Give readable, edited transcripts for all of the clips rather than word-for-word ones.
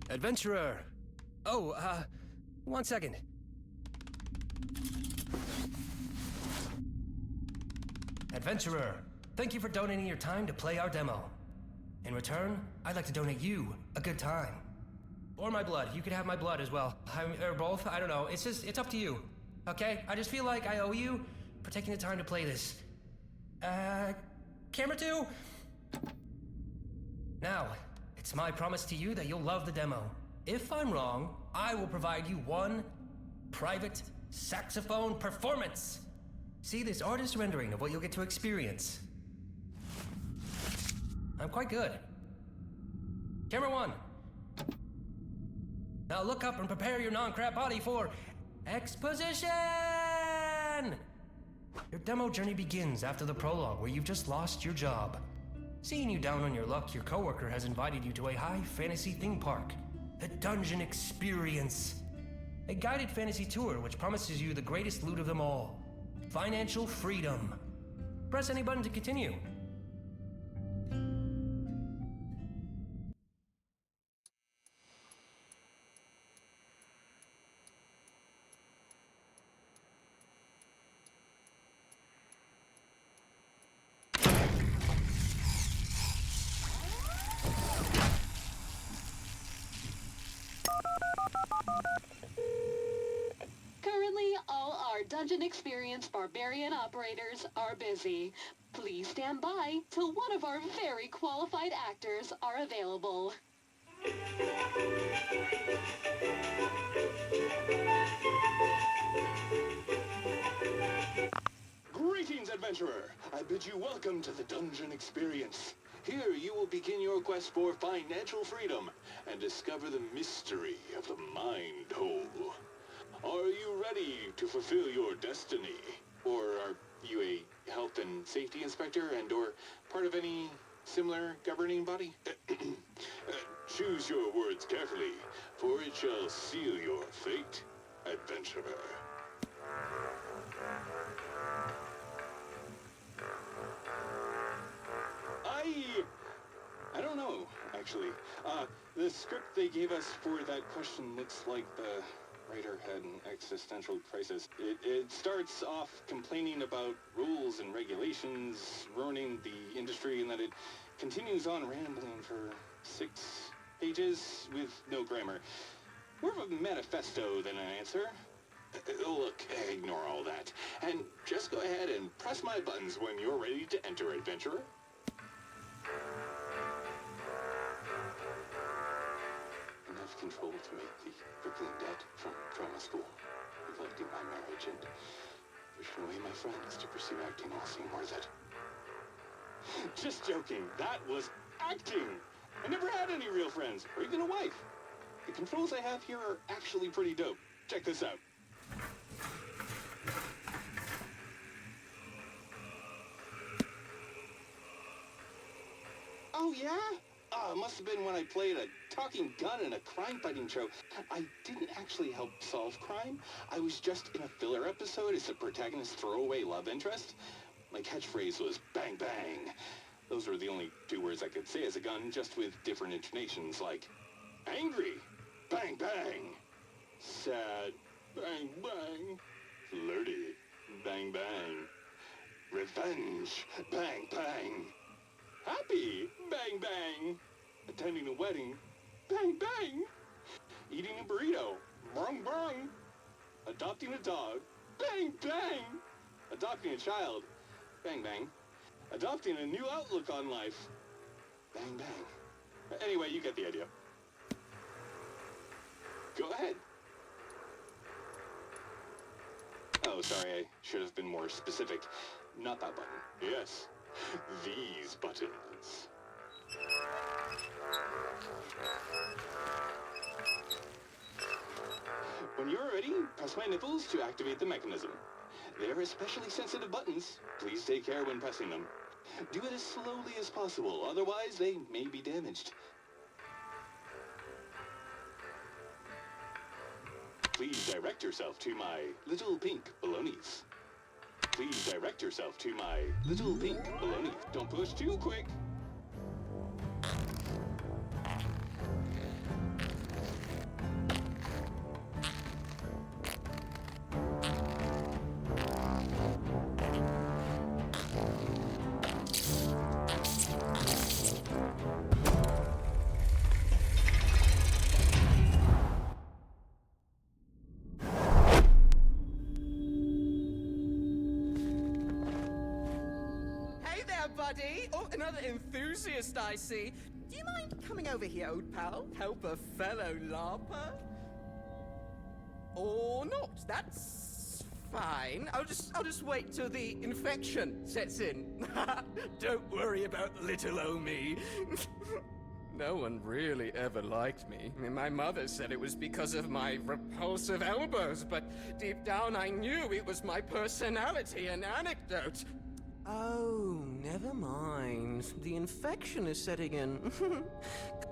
Adventurer! Oh, one second. Adventurer, thank you for donating your time to play our demo. In return, I'd like to donate you a good time. Or my blood. You could have my blood as well. Or both. I don't know. It's up to you. Okay? I just feel like I owe you for taking the time to play this. Camera 2? Now, it's my promise to you that you'll love the demo. If I'm wrong, I will provide you one private saxophone performance. See this artist rendering of what you'll get to experience. I'm quite good. Camera 1. Now look up and prepare your non-crap body for exposition! Your demo journey begins after the prologue where you've just lost your job. Seeing you down on your luck, your coworker has invited you to a high fantasy theme park, the Dungeon Experience. A guided fantasy tour which promises you the greatest loot of them all, financial freedom. Press any button to continue. Dungeon Experience Barbarian operators are busy. Please stand by till one of our very qualified actors are available. Greetings, adventurer! I bid you welcome to the Dungeon Experience. Here you will begin your quest for financial freedom and discover the mystery of the Mind Hole. Are you ready to fulfill your destiny? Or are you a health and safety inspector and/or part of any similar governing body? Choose your words carefully, for it shall seal your fate, adventurer. I don't know, actually. The script they gave us for that question looks like the writer had an existential crisis. It starts off complaining about rules and regulations ruining the industry, and that it continues on rambling for 6 pages with no grammar. More of a manifesto than an answer. Look, ignore all that, and just go ahead and press my buttons when you're ready to enter, adventurer. Enough control to make the crippling debt from drama school, neglecting my marriage, and wishing away my friends to pursue acting all seem worth it. Just joking. That was acting. I never had any real friends, or even a wife. The controls I have here are actually pretty dope. Check this out. Oh, yeah? It must have been when I played a talking gun in a crime-fighting show. I didn't actually help solve crime. I was just in a filler episode as the protagonist's throwaway love interest. My catchphrase was bang bang. Those were the only 2 words I could say as a gun, just with different intonations, like angry, bang bang, sad, bang bang, flirty, bang bang, revenge, bang bang, happy, bang bang, attending a wedding, bang bang, eating a burrito, brung brung, adopting a dog, bang bang, adopting a child, bang bang, adopting a new outlook on life, bang bang. Anyway, you get the idea. Go ahead. Oh, sorry, I should have been more specific. Not that button. Yes, these buttons. When you're ready, press my nipples to activate the mechanism. They're especially sensitive buttons. Please take care when pressing them. Do it as slowly as possible, otherwise they may be damaged. Please direct yourself to my little pink balonies. Please direct yourself to my little pink balonies. Don't push too quick. there, buddy! Oh, another enthusiast, I see. Do you mind coming over here, old pal? Help a fellow LARPer? Or not? That's fine. I'll just wait till the infection sets in. Don't worry about little old me. No one really ever liked me. I mean, my mother said it was because of my repulsive elbows, but deep down I knew it was my personality and anecdote. Oh, never mind. The infection is setting in.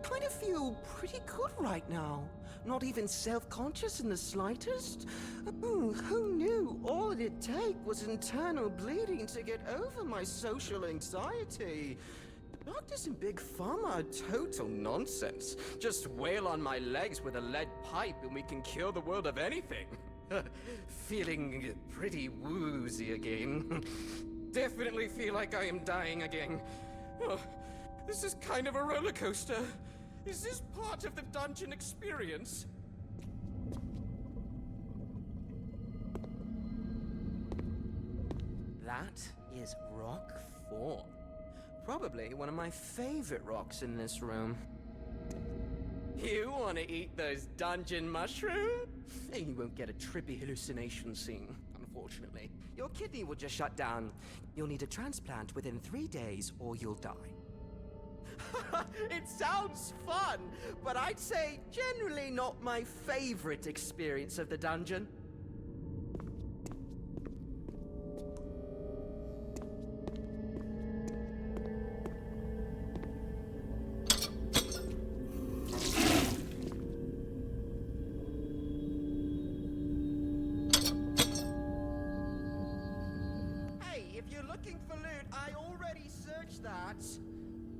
Kind of feel pretty good right now. Not even self-conscious in the slightest. Who knew all it'd take was internal bleeding to get over my social anxiety? Doctors in Big Pharma are total nonsense. Just wail on my legs with a lead pipe and we can cure the world of anything. Feeling pretty woozy again. Definitely feel like I am dying again. Oh, this is kind of a roller coaster. Is this part of the dungeon experience? That is rock 4. Probably one of my favorite rocks in this room. You want to eat those dungeon mushrooms? You won't get a trippy hallucination scene, unfortunately. Your kidney will just shut down. You'll need a transplant within 3 days or you'll die. It sounds fun, but I'd say generally not my favorite experience of the dungeon.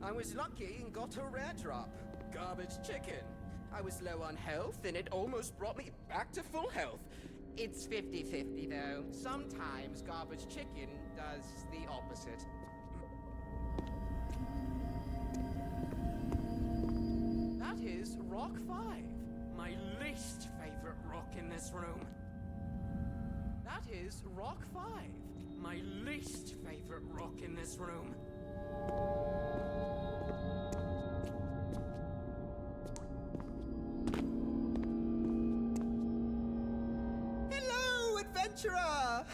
I was lucky and got a rare drop. Garbage chicken. I was low on health and it almost brought me back to full health. It's 50-50 though. Sometimes garbage chicken does the opposite. That is rock 5. My least favorite rock in this room. That is rock 5. My least favorite rock in this room. Hello, adventurer!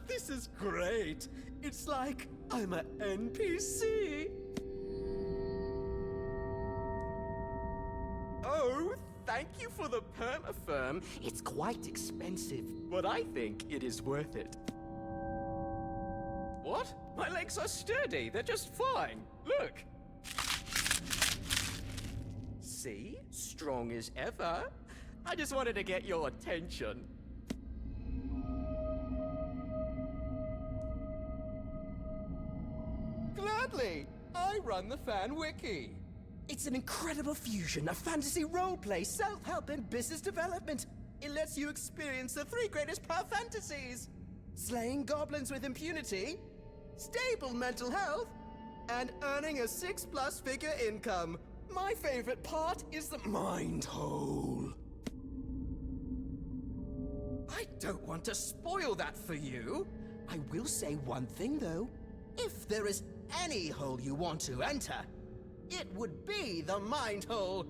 This is great. It's like I'm an NPC. Oh, thank you for the permafirm. It's quite expensive, but I think it is worth it. What? My legs are sturdy. They're just fine. Look. See? Strong as ever. I just wanted to get your attention. Gladly. I run the Fan Wiki. It's an incredible fusion of fantasy roleplay, self-help, and business development. It lets you experience the 3 greatest power fantasies. Slaying goblins with impunity, stable mental health, and earning a 6+ figure income. My favorite part is the mind hole. I don't want to spoil that for you. I will say one thing though. If there is any hole you want to enter, it would be the mind hole.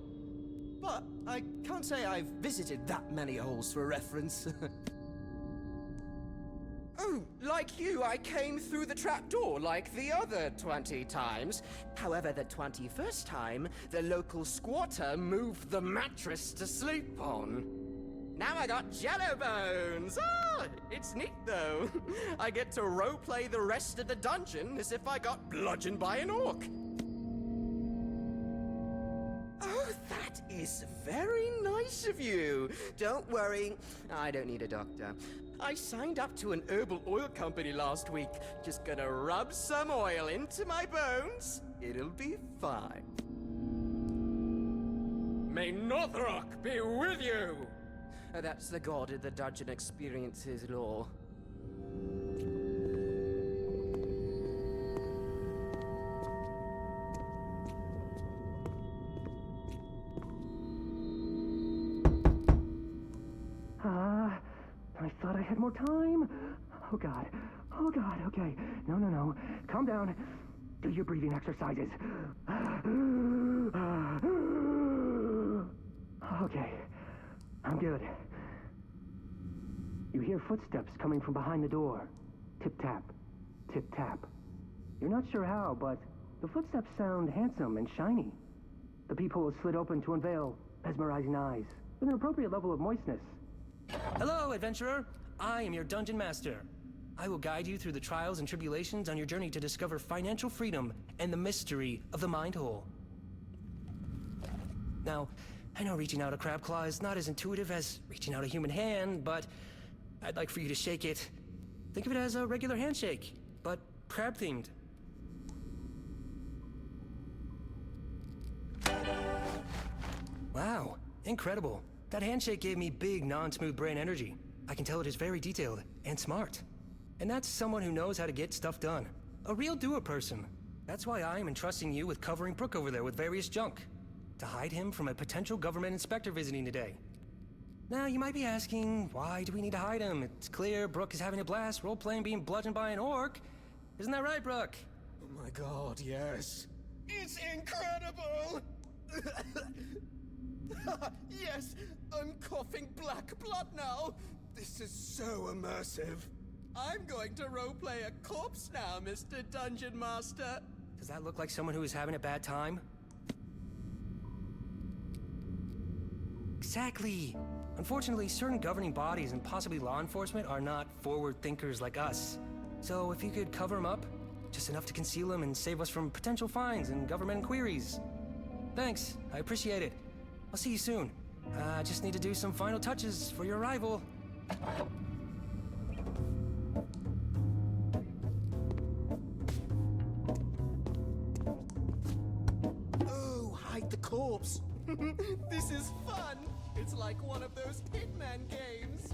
But I can't say I've visited that many holes for reference. Oh, like you, I came through the trapdoor like the other 20 times. However, the 21st time, the local squatter moved the mattress to sleep on. Now I got jello bones! Oh, it's neat though. I get to roleplay the rest of the dungeon as if I got bludgeoned by an orc. Oh, that is very nice of you. Don't worry, I don't need a doctor. I signed up to an herbal oil company last week. Just gonna rub some oil into my bones. It'll be fine. May Northrok be with you! That's the god of the dungeon experiences law. I thought I had more time. Oh God, Oh God, okay. No. Calm down. Do your breathing exercises. Okay. I'm good. You hear footsteps coming from behind the door. Tip-tap. Tip-tap. You're not sure how, but the footsteps sound handsome and shiny. The peephole is slid open to unveil mesmerizing eyes with an appropriate level of moistness. Hello, adventurer. I am your dungeon master. I will guide you through the trials and tribulations on your journey to discover financial freedom and the mystery of the Mind Hole. Now, I know reaching out a crab claw is not as intuitive as reaching out a human hand, but I'd like for you to shake it. Think of it as a regular handshake, but crab-themed. Wow, incredible. That handshake gave me big, non-smooth brain energy. I can tell it is very detailed and smart. And that's someone who knows how to get stuff done. A real doer person. That's why I am entrusting you with covering Brooke over there with various junk. To hide him from a potential government inspector visiting today. Now, you might be asking, why do we need to hide him? It's clear Brooke is having a blast role-playing being bludgeoned by an orc. Isn't that right, Brooke? Oh my god, yes. It's incredible! Yes, I'm coughing black blood now. This is so immersive. I'm going to roleplay a corpse now, Mr. Dungeon Master. Does that look like someone who is having a bad time? Exactly. Unfortunately, certain governing bodies and possibly law enforcement are not forward thinkers like us. So if you could cover him up, just enough to conceal him and save us from potential fines and government inquiries. Thanks, I appreciate it. I'll see you soon. I just need to do some final touches for your arrival. Oh, hide the corpse. This is fun. It's like one of those Hitman games.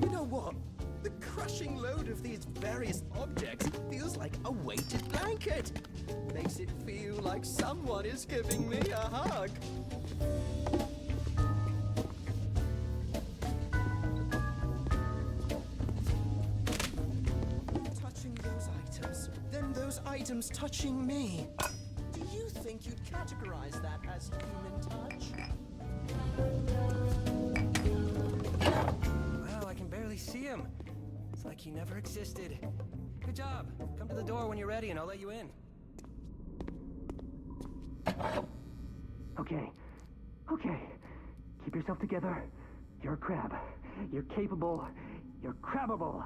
You know what? The crushing load of these various objects feels like a weighted blanket. Makes it feel like someone is giving me a hug. Touching those items, then those items touching me. Do you think you'd categorize that as human touch? Wow, I can barely see him. It's like he never existed. Good job. Come to the door when you're ready and I'll let you in. Okay. Keep yourself together. You're a crab. You're capable. You're crabbable.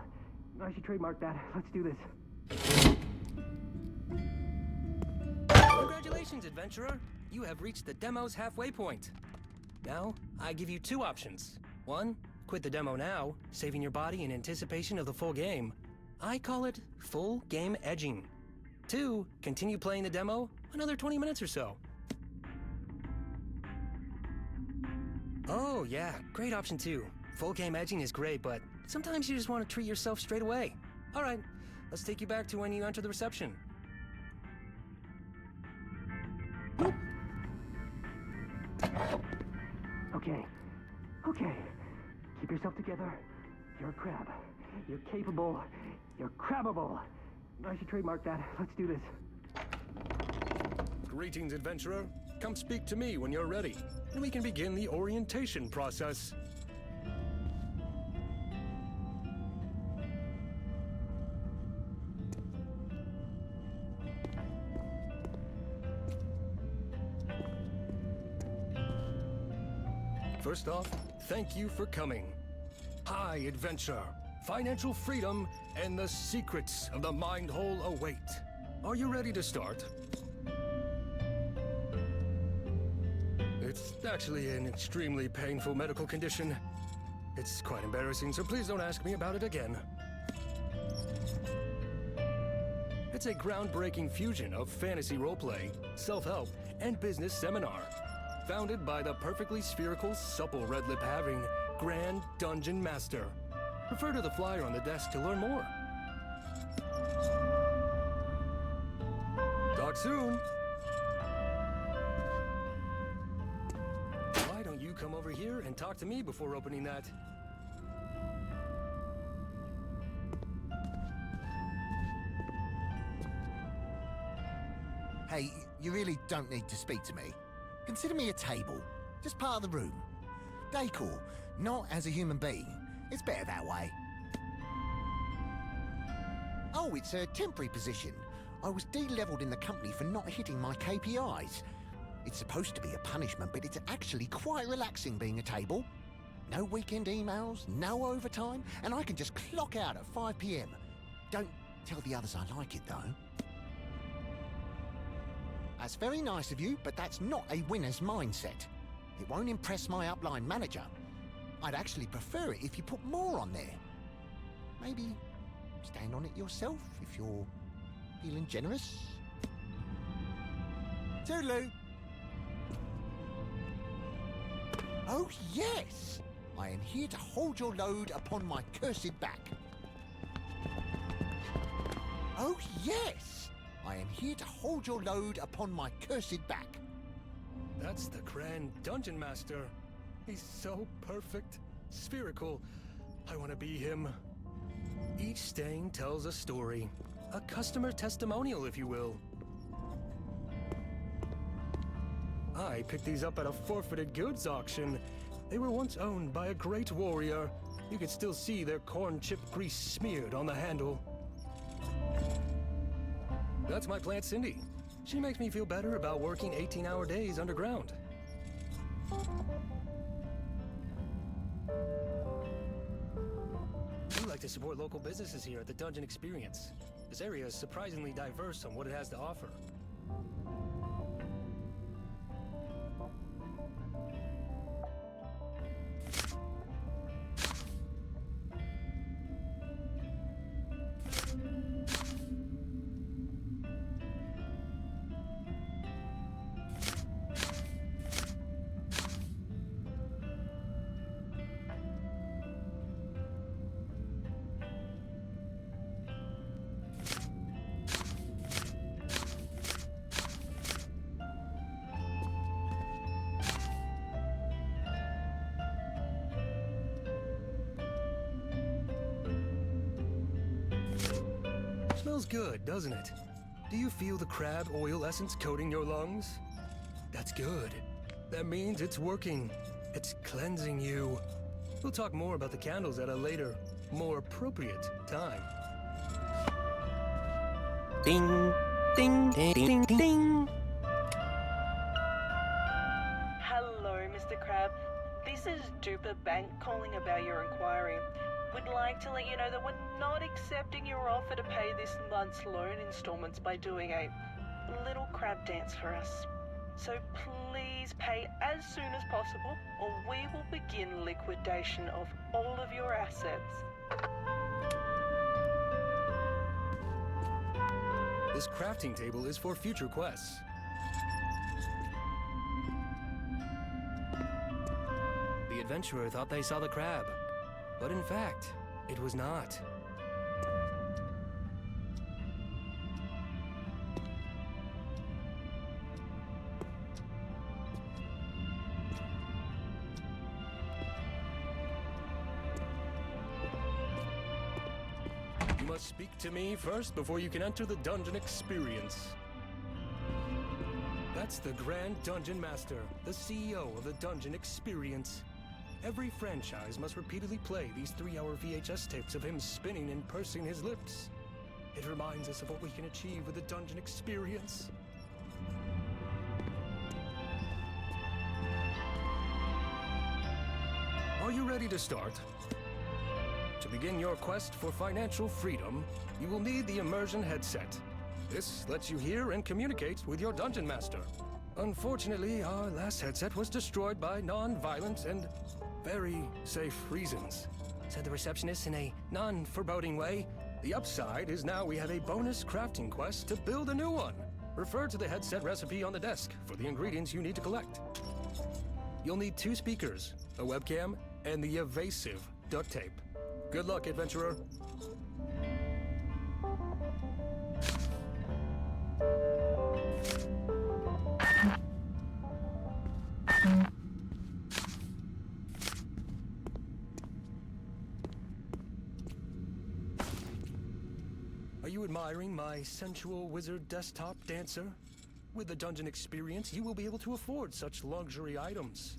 I should trademark that. Let's do this. Congratulations, adventurer. You have reached the demo's halfway point. Now, I give you two options. One, quit the demo now, saving your body in anticipation of the full game. I call it full game edging. Two, continue playing the demo another 20 minutes or so. Oh yeah, great option too. Full game edging is great, but sometimes you just want to treat yourself straight away. All right, let's take you back to when you enter the reception. Okay. Keep yourself together. You're a crab. You're capable. You're crabbable. I should trademark that. Let's do this. Greetings, adventurer. Come speak to me when you're ready, and we can begin the orientation process. First off, thank you for coming. High adventure, financial freedom, and the secrets of the Mind Hole await. Are you ready to start? It's actually an extremely painful medical condition. It's quite embarrassing, so please don't ask me about it again. It's a groundbreaking fusion of fantasy roleplay, self-help, and business seminar. Founded by the perfectly spherical, supple red lip having Grand Dungeon Master. Refer to the flyer on the desk to learn more. Talk soon. Why don't you come over here and talk to me before opening that? Hey, you really don't need to speak to me. Consider me a table, just part of the room. Decor, not as a human being. It's better that way. Oh, it's a temporary position. I was de-leveled in the company for not hitting my KPIs. It's supposed to be a punishment, but it's actually quite relaxing being a table. No weekend emails, no overtime, and I can just clock out at 5 PM. Don't tell the others I like it, though. That's very nice of you, but that's not a winner's mindset. It won't impress my upline manager. I'd actually prefer it if you put more on there. Maybe stand on it yourself if you're feeling generous. Toodaloo. Oh, yes! I am here to hold your load upon my cursed back. Oh, yes! I am here to hold your load upon my cursed back. That's the Grand Dungeon Master. He's so perfect, spherical. I want to be him. Each stain tells a story. A customer testimonial, if you will. I picked these up at a forfeited goods auction. They were once owned by a great warrior. You could still see their corn chip grease smeared on the handle. That's my plant, Cindy. She makes me feel better about working 18-hour days underground. We like to support local businesses here at the Dungeon Experience. This area is surprisingly diverse on what it has to offer. Smells good, doesn't it? Do you feel the crab oil essence coating your lungs? That's good. That means it's working. It's cleansing you. We'll talk more about the candles at a later, more appropriate time. Ding, ding, ding, ding, ding. Hello, Mr. Crab. This is Duper Bank calling about your inquiry. Would like to let you know that we're not accepting your offer to pay this month's loan installments by doing a little crab dance for us. So please pay as soon as possible, or we will begin liquidation of all of your assets. This crafting table is for future quests. The adventurer thought they saw the crab, but in fact, it was not. You must speak to me first before you can enter the Dungeon Experience. That's the Grand Dungeon Master, the CEO of the Dungeon Experience. Every franchise must repeatedly play these 3-hour VHS tapes of him spinning and pursing his lips. It reminds us of what we can achieve with the Dungeon Experience. Are you ready to start? To begin your quest for financial freedom, you will need the Immersion headset. This lets you hear and communicate with your Dungeon Master. Unfortunately, our last headset was destroyed by non-violent and very safe reasons, said the receptionist in a non-foreboding way. The upside is now we have a bonus crafting quest to build a new one. Refer to the headset recipe on the desk for the ingredients you need to collect. You'll need 2 speakers, a webcam, and the evasive duct tape. Good luck, adventurer. admiring my sensual wizard desktop dancer? With the Dungeon Experience, you will be able to afford such luxury items.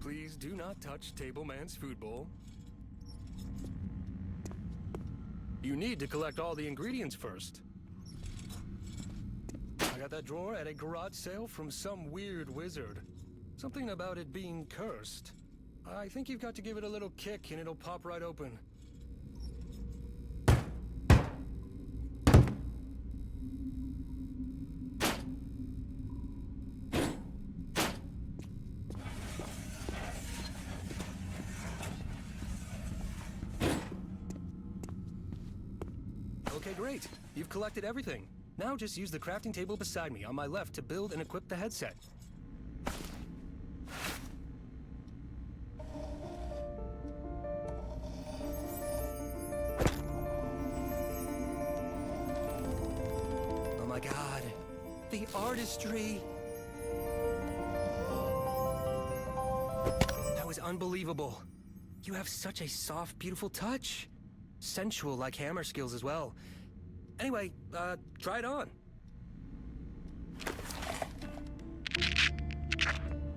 Please do not touch Tableman's food bowl. You need to collect all the ingredients first. I got that drawer at a garage sale from some weird wizard. Something about it being cursed. I think you've got to give it a little kick and it'll pop right open. Okay, great. You've collected everything. Now just use the crafting table beside me on my left to build and equip the headset. Oh my god, the artistry! That was unbelievable. You have such a soft, beautiful touch. Sensual like hammer skills as well. Anyway, try it on.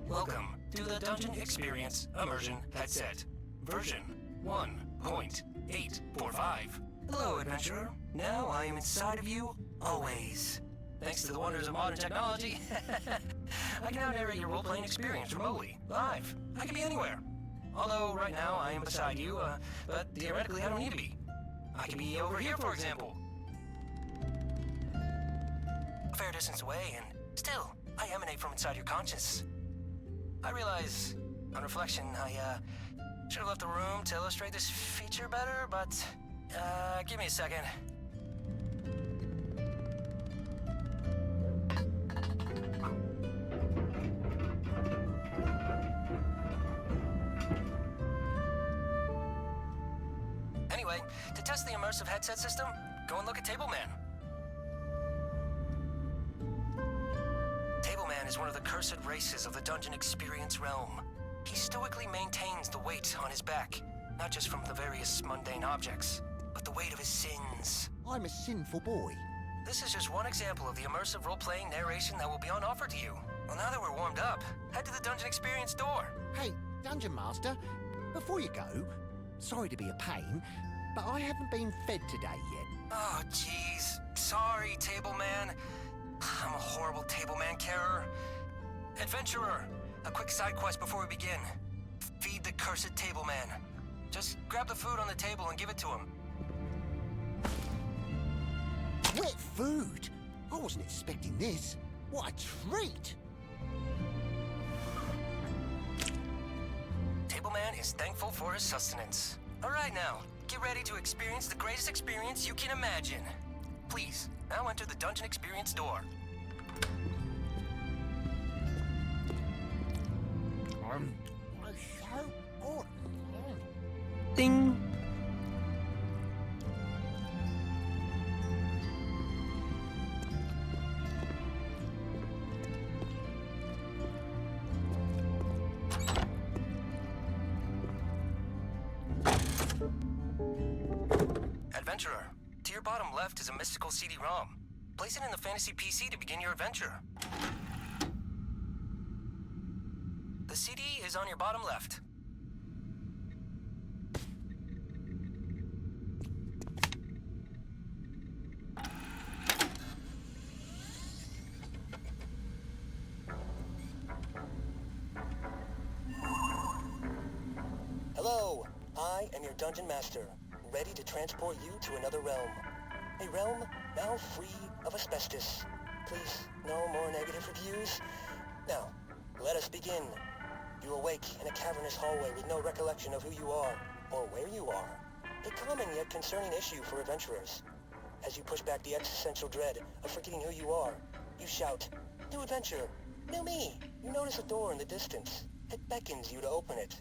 Welcome to the Dungeon Experience Immersion Headset, version 1.845. Hello, adventurer. Now I am inside of you, always. Thanks to the wonders of modern technology, I can now narrate your role-playing experience remotely, live. I can be anywhere. Although right now I am beside you, but theoretically I don't need to be. I can be over here, for example. A fair distance away, and still, I emanate from inside your conscience. I realize, on reflection, I should have left the room to illustrate this feature better, but give me a second. Anyway, to test the immersive headset system, go and look at Tableman. Tableman is one of the cursed races of the Dungeon Experience realm. He stoically maintains the weight on his back, not just from the various mundane objects, but the weight of his sins. I'm a sinful boy. This is just one example of the immersive role-playing narration that will be on offer to you. Well, now that we're warmed up, head to the Dungeon Experience door. Hey, Dungeon Master, before you go, sorry to be a pain, but I haven't been fed today yet. Oh, jeez. Sorry, Tableman. I'm a horrible Tableman carer. Adventurer, a quick side quest before we begin. Feed the cursed Tableman. Just grab the food on the table and give it to him. Wet food? I wasn't expecting this. What a treat! Tableman is thankful for his sustenance. All right now, get ready to experience the greatest experience you can imagine. Please, now enter the Dungeon Experience door. Ding! Adventurer, to your bottom left is a mystical CD-ROM. Place it in the fantasy PC to begin your adventure. The CD is on your bottom left. Hello, I am your Dungeon Master, ready to transport you to another realm. A realm now free of asbestos. Please, no more negative reviews. Now, let us begin. You awake in a cavernous hallway with no recollection of who you are, or where you are. A common yet concerning issue for adventurers. As you push back the existential dread of forgetting who you are, you shout, "New adventure! New me!" You notice a door in the distance. It beckons you to open it.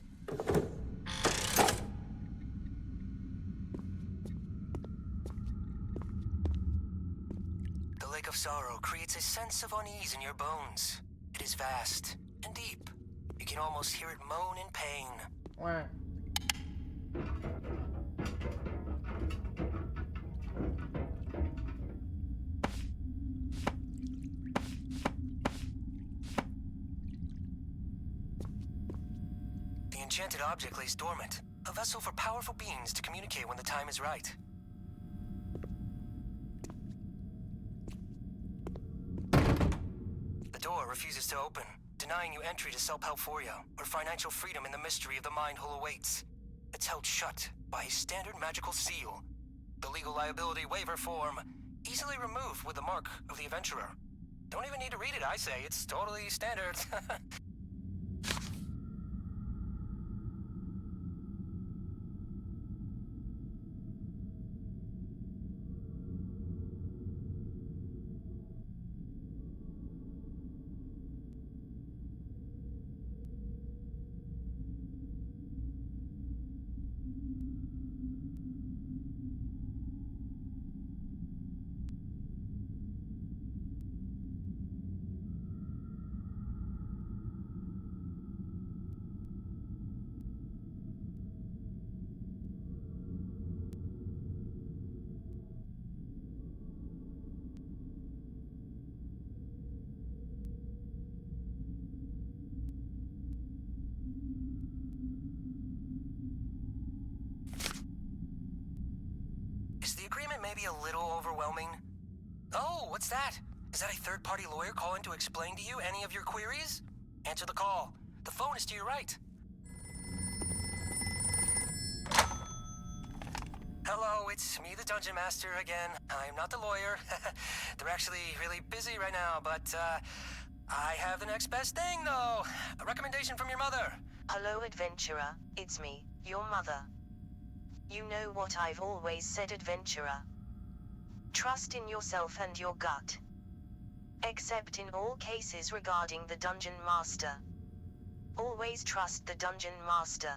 The Lake of Sorrow creates a sense of unease in your bones. It is vast and deep. You can almost hear it moan in pain. enchanted object lays dormant. A vessel for powerful beings to communicate when the time is right. The door refuses to open, denying you entry to Self-Helphoria, where financial freedom in the mystery of the Mind Hole awaits. It's held shut by a standard magical seal. The legal liability waiver form, easily removed with the mark of the adventurer. Don't even need to read it, I say. It's totally standard. Is the agreement maybe a little overwhelming? Oh, what's that? Is that a third-party lawyer calling to explain to you any of your queries? Answer the call. The phone is to your right. Hello, it's me, the Dungeon Master, again. I'm not the lawyer. They're actually really busy right now, but, I have the next best thing, though. A recommendation from your mother. Hello, adventurer. It's me, your mother. You know what I've always said, adventurer. Trust in yourself and your gut. Except in all cases regarding the Dungeon Master. Always trust the Dungeon Master.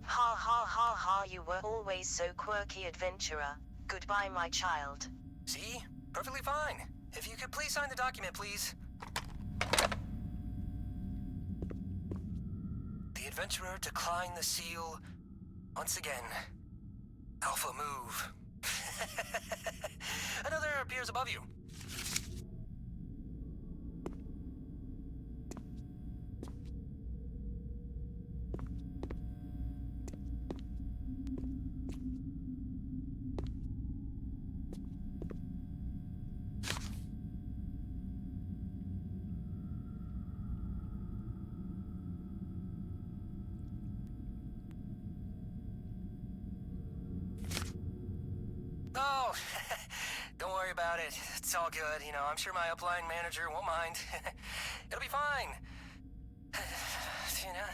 Ha ha ha ha, you were always so quirky, adventurer. Goodbye, my child. See? Perfectly fine. If you could please sign the document, please. The adventurer declined the seal once again. Alpha move. Another appears above you. Oh, don't worry about it. It's all good. You know, I'm sure my upline manager won't mind. It'll be fine. You know.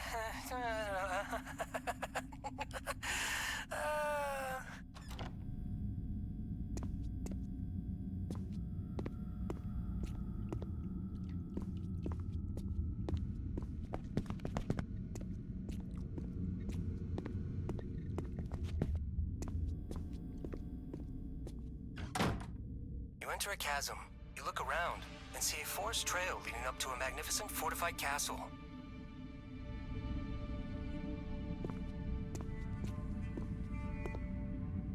You enter a chasm. You look around and see a forest trail leading up to a magnificent fortified castle.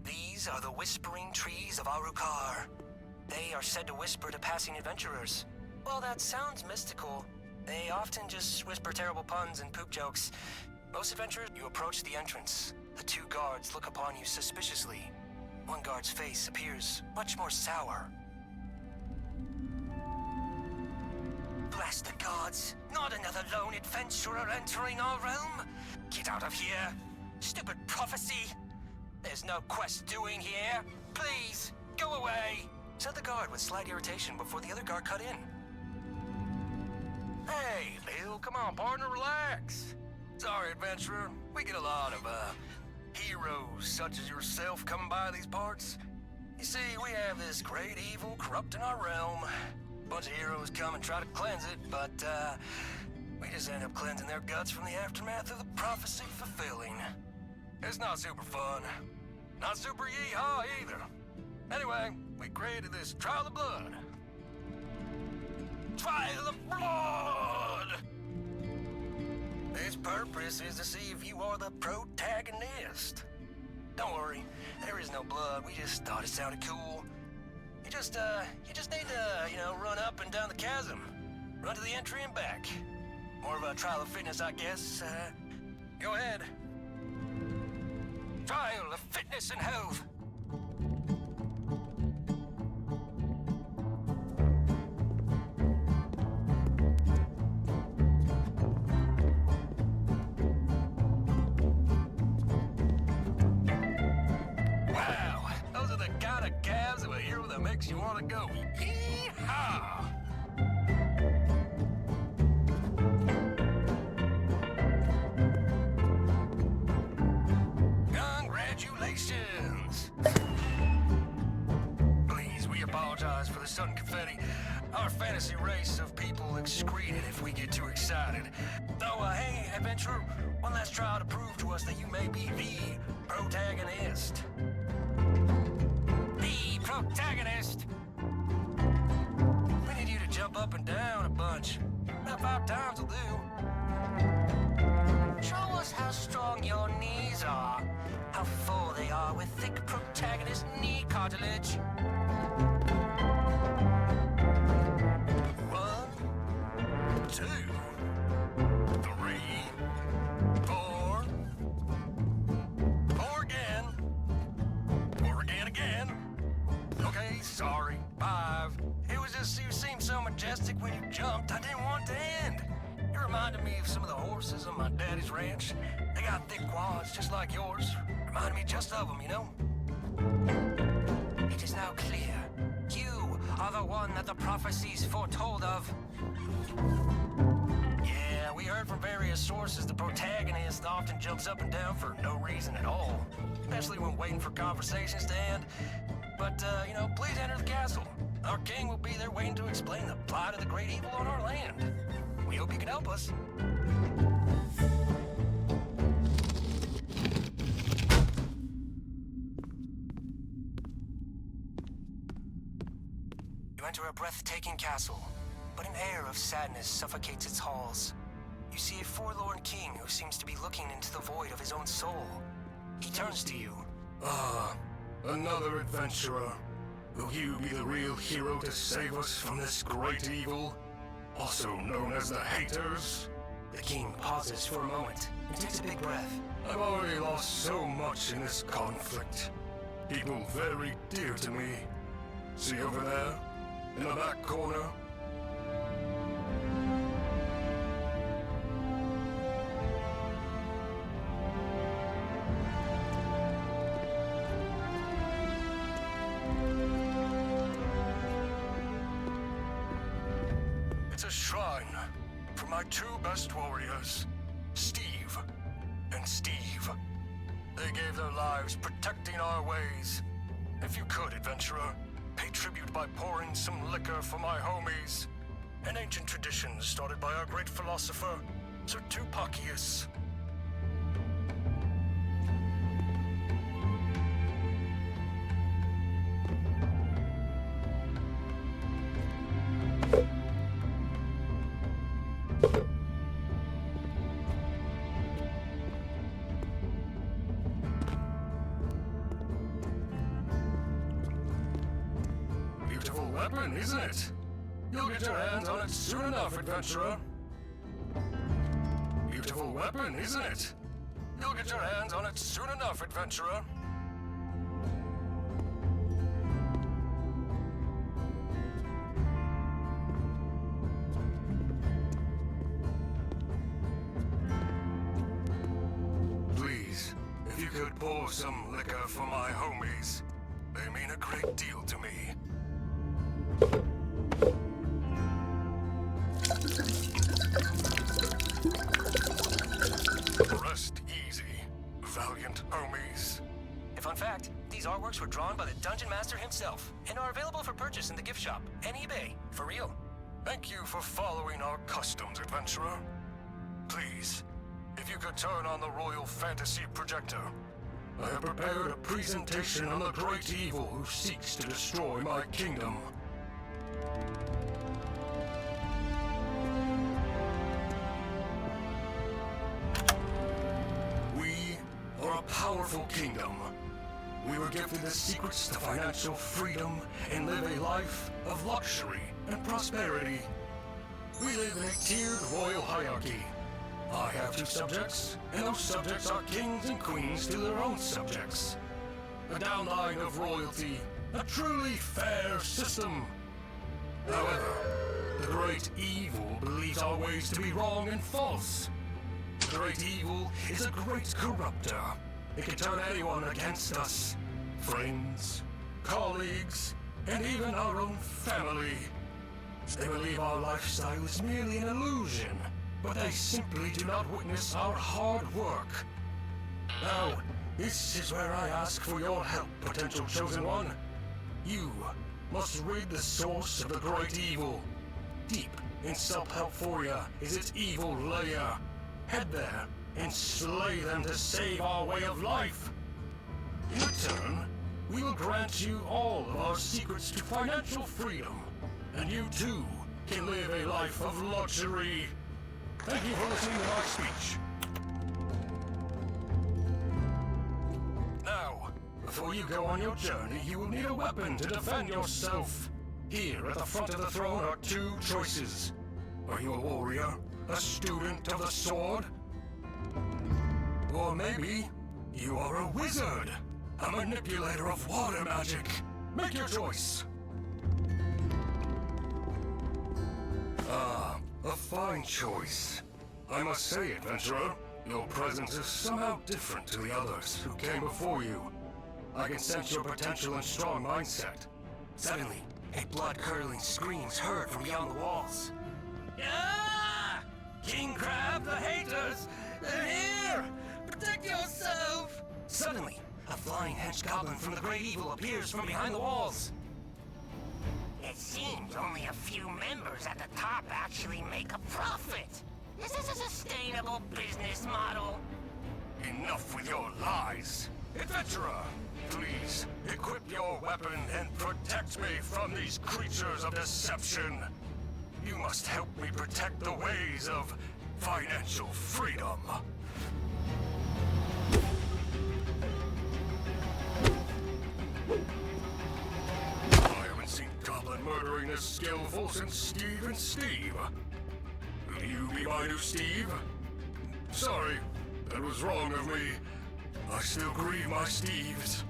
These are the whispering trees of Arukar. They are said to whisper to passing adventurers. Well, that sounds mystical. They often just whisper terrible puns and poop jokes. Most adventurers, you approach the entrance. The two guards look upon you suspiciously. One guard's face appears much more sour. Bless the gods! Not another lone adventurer entering our realm! Get out of here! Stupid prophecy! There's no quest doing here! Please, go away! Said the guard with slight irritation before the other guard cut in. Hey, Lil, come on, partner, relax. Sorry, adventurer. We get a lot of, heroes such as yourself coming by these parts. You see, we have this great evil corrupting our realm. Bunch of heroes come and try to cleanse it, but, we just end up cleansing their guts from the aftermath of the prophecy fulfilling. It's not super fun. Not super yee-haw either. Anyway, we created this Trial of Blood. Trial of Blood! Its purpose is to see if you are the protagonist. Don't worry, there is no blood. We just thought it sounded cool. You just need to, run up and down the chasm. Run to the entry and back. More of a trial of fitness, I guess. Go ahead. Trial of fitness and health. Wow, those are the kind of calves of a hero that makes you want to go. Yee-haw! Congratulations! Please, we apologize for the sudden confetti. Our fantasy race of people excrete it if we get too excited. Though, hey, adventurer, one last trial to prove to us that you may be the protagonist. The protagonist! We need you to jump up and down a bunch. About 5 times will do. Show us how strong your knees are. How full they are with thick protagonist knee cartilage. 1, 2, 3, 4. 4 again. 4 again. Okay, sorry. 5. It was just you seemed so majestic when you jumped. I didn't want it to end. You reminded me of some of the horses on my daddy's ranch. They got thick quads just like yours. Reminded me just of them, you know? It is now clear. You are the one that the prophecies foretold of. Yeah, we heard from various sources the protagonist often jumps up and down for no reason at all. Especially when waiting for conversations to end. But, please enter the castle. Our king will be there waiting to explain the plight of the great evil on our land. We hope you can help us. You enter a breathtaking castle, but an air of sadness suffocates its halls. You see a forlorn king who seems to be looking into the void of his own soul. He turns to you. Ah, another adventurer. Will you be the real hero to save us from this great evil? Also known as the Haters? The king pauses for a moment and takes a big breath. I've already lost so much in this conflict. People very dear to me. See over there? In the back corner? It's a shrine for my 2 best warriors, Steve and Steve. They gave their lives protecting our ways. If you could, adventurer, pay tribute by pouring some liquor for my homies. An ancient tradition started by our great philosopher, Sir Tupacius. Beautiful weapon, isn't it? You'll get your hands on it soon enough, adventurer. Beautiful weapon, isn't it? You'll get your hands on it soon enough, adventurer. Please, if you could pour some liquor for my homies. They mean a great deal to me. Rest easy, valiant homies. A fun fact, these artworks were drawn by the Dungeon Master himself and are available for purchase in the gift shop and eBay, for real. Thank you for following our customs, adventurer. Please, if you could turn on the Royal Fantasy Projector. I have prepared a presentation on the great evil who seeks to destroy my kingdom. We are a powerful kingdom. We were gifted the secrets to financial freedom and live a life of luxury and prosperity. We live in a tiered royal hierarchy. I have 2 subjects, and those subjects are kings and queens to their own subjects. A downline of royalty, a truly fair system. However, the great evil believes our ways to be wrong and false. The great evil is a great corrupter. It can turn anyone against us. Friends, colleagues, and even our own family. They believe our lifestyle is merely an illusion, but they simply do not witness our hard work. Now, this is where I ask for your help, potential chosen one. You must rid the source of the great evil. Deep in Self-Helphoria is its evil lair. Head there and slay them to save our way of life. In return, we will grant you all of our secrets to financial freedom, and you too can live a life of luxury. Thank you for listening to my speech. Now, before you go on your journey, you will need a weapon to defend yourself. Here at the front of the throne are 2 choices. Are you a warrior? A student of the sword? Or maybe you are a wizard, a manipulator of water magic. Make your choice. Ah, a fine choice. I must say, adventurer, your presence is somehow different to the others who came before you. I can sense your potential and strong mindset. Suddenly, a blood-curdling scream is heard from beyond the walls. Ah! King Crab, the haters! They're here! Protect yourself! Suddenly, a flying hench goblin from the Great Evil appears from behind the walls. It seems only a few members at the top actually make a profit. Is this a sustainable business model? Enough with your lies! Adventurer, please, equip your weapon and protect me from these creatures of deception. You must help me protect the ways of financial freedom. I haven't seen Goblin murdering this skillful since Steve and Steve. Will you be my new Steve? Sorry, that was wrong of me. I still grieve my Steves.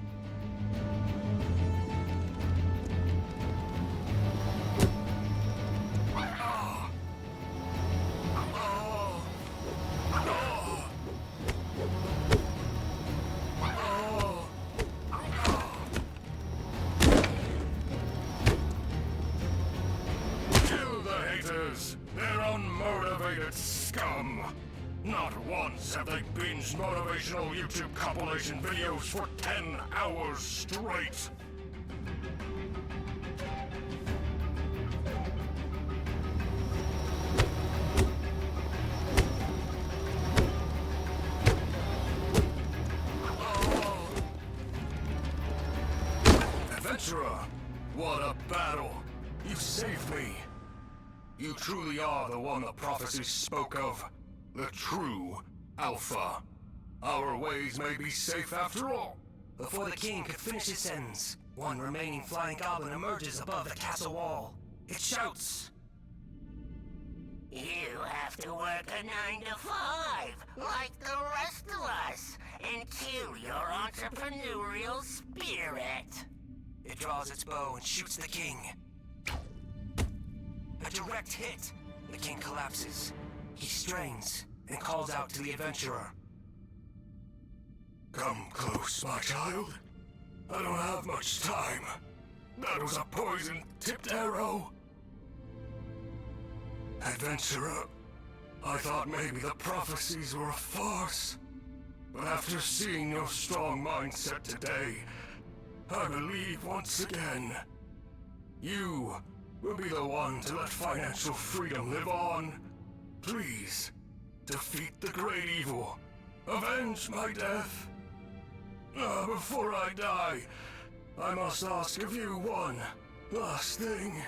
Kill the haters! They're unmotivated scum! Not once have they binged motivational YouTube compilation videos for 10 hours straight! Adventurer, what a battle! You saved me! You truly are the one the prophecy spoke of. The true Alpha. Our ways may be safe after all. Before the king could finish his sentence, one remaining flying goblin emerges above the castle wall. It shouts, You have to work a 9 to 5, like the rest of us, and kill your entrepreneurial spirit. It draws its bow and shoots the king. A direct hit. The king collapses. He strains and calls out to the adventurer. Come close, my child. I don't have much time. That was a poison-tipped arrow. Adventurer, I thought maybe the prophecies were a farce. But after seeing your strong mindset today, I believe once again, you will be the one to let financial freedom live on. Please, defeat the great evil. Avenge my death. Before I die, I must ask of you one last thing.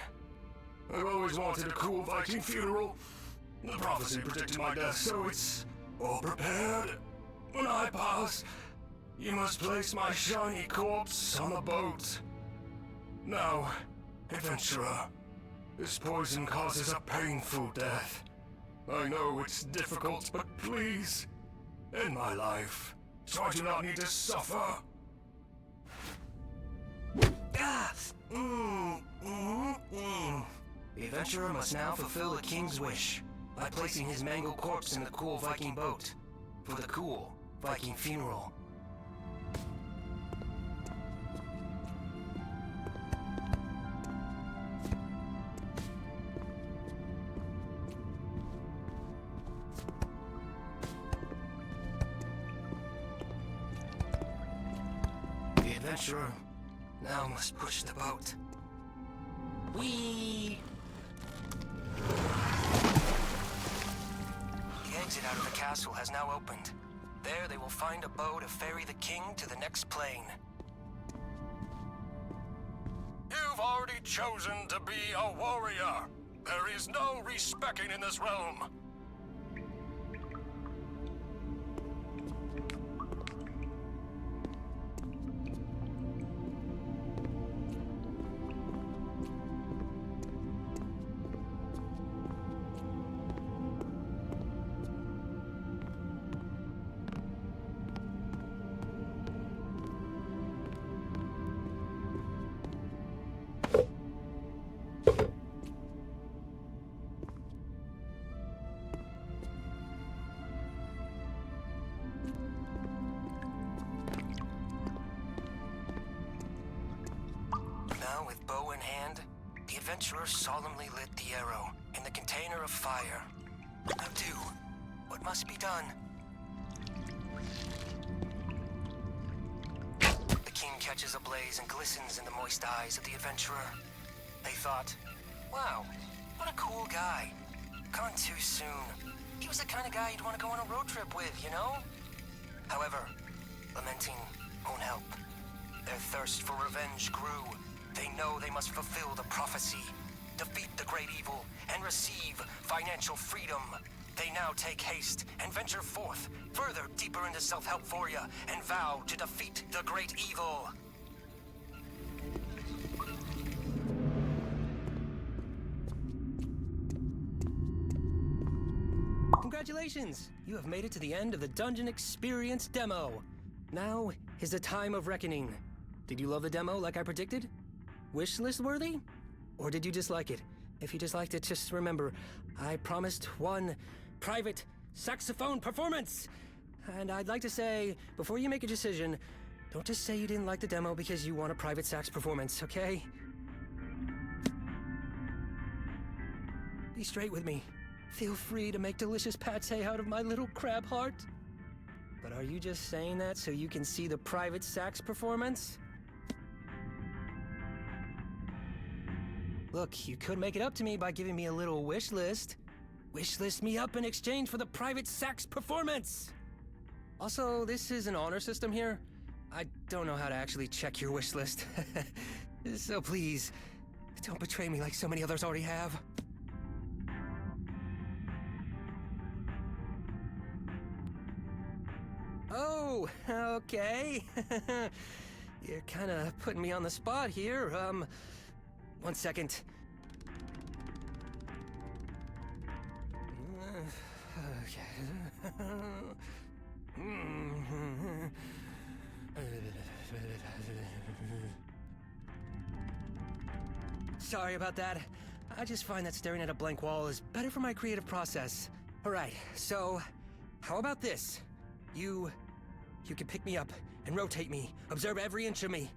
I've always wanted a cool Viking funeral. The prophecy predicted my death, so it's all prepared. When I pass, you must place my shiny corpse on the boat. Now, adventurer, This poison causes a painful death. I know it's difficult, but please, end my life, so I do not need to suffer. The adventurer must now fulfill the king's wish by placing his mangled corpse in the cool Viking boat for the cool Viking funeral. The adventurer now must push the boat. Whee! The exit out of the castle has now opened. There they will find a bow to ferry the king to the next plane. You've already chosen to be a warrior. There is no respecting in this realm. Now, with bow in hand, the adventurer solemnly lit the arrow in the container of fire. Now do what must be done. The king catches a blaze and glistens in the moist eyes of the adventurer. They thought, wow, what a cool guy. Gone too soon. He was the kind of guy you'd want to go on a road trip with, you know? However, lamenting won't help. Their thirst for revenge grew. They know they must fulfill the prophecy, defeat the great evil, and receive financial freedom. They now take haste and venture forth, further deeper into self-helphoria, and vow to defeat the great evil. Congratulations! You have made it to the end of the Dungeon Experience demo. Now is the time of reckoning. Did you love the demo like I predicted? Wishlist worthy? Or did you dislike it? If you disliked it, just remember, I promised one private saxophone performance! And I'd like to say, before you make a decision, don't just say you didn't like the demo because you want a private sax performance, okay? Be straight with me. Feel free to make delicious pate out of my little crab heart. But are you just saying that so you can see the private sax performance? Look, you could make it up to me by giving me a little wish list. Wish list me up in exchange for the private sax performance! Also, this is an honor system here. I don't know how to actually check your wish list. So please, don't betray me like so many others already have. Oh, okay. You're kinda putting me on the spot here. 1 second. Sorry about that. I just find that staring at a blank wall is better for my creative process. Alright, so how about this? You can pick me up and rotate me, observe every inch of me.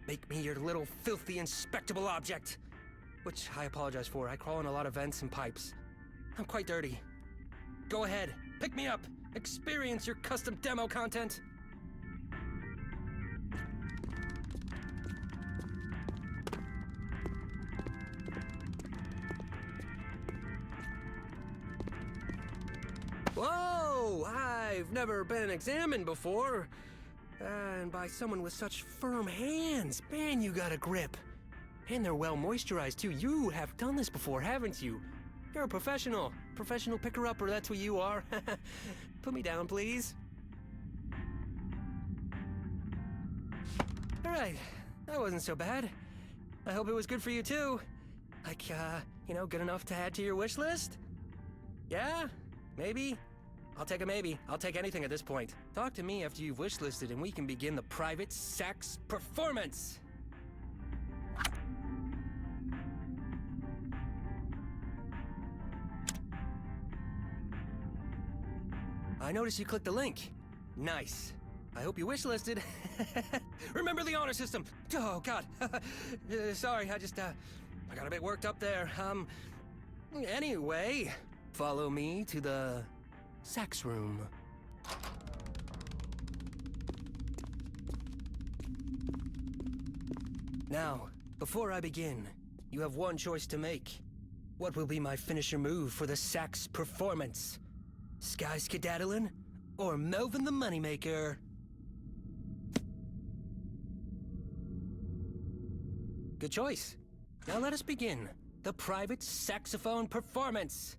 Make me your little filthy inspectable object. Which I apologize for, I crawl in a lot of vents and pipes. I'm quite dirty. Go ahead, pick me up, experience your custom demo content. Whoa! I've never been examined before. And by someone with such firm hands. Man, you got a grip. And they're well moisturized, too. You have done this before, haven't you? You're a professional. Professional picker-upper, that's what you are. Put me down, please. All right, that wasn't so bad. I hope it was good for you, too. Like, You know, good enough to add to your wish list? Yeah? Maybe? I'll take a maybe. I'll take anything at this point. Talk to me after you've wish listed and we can begin the private sax performance! I noticed you clicked the link. Nice. I hope you wish listed. Remember the honor system. Oh, God. Sorry, I got a bit worked up there. Anyway, follow me to the sax room. Now, before I begin, you have one choice to make. What will be my finisher move for the sax performance? Sky Skedaddlin' or Melvin the Moneymaker? Good choice. Now let us begin the private saxophone performance.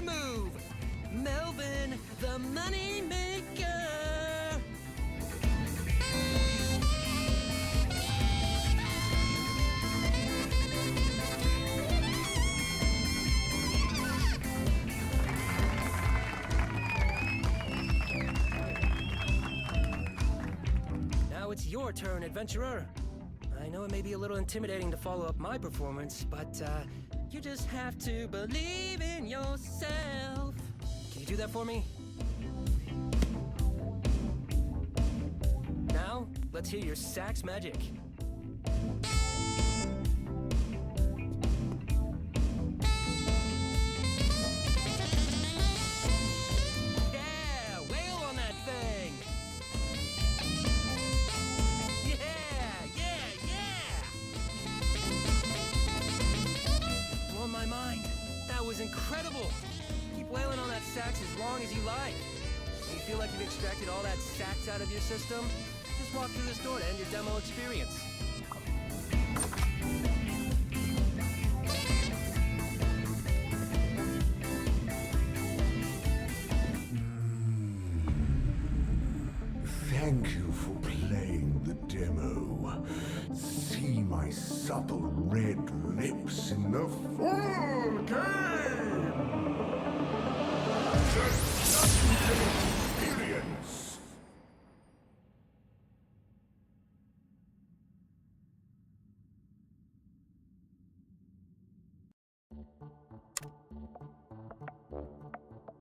Move, Melvin the Moneymaker. Now it's your turn, adventurer. I know it may be a little intimidating to follow up my performance, but you just have to believe in yourself. Can you do that for me? Now, let's hear your sax magic. Yeah, wail on that thing. My mind. That was incredible. Keep wailing on that sax as long as you like. When you feel like you've extracted all that sax out of your system, just walk through this door to end your demo experience. Thank you for playing the demo. See my supple red lips in the full game!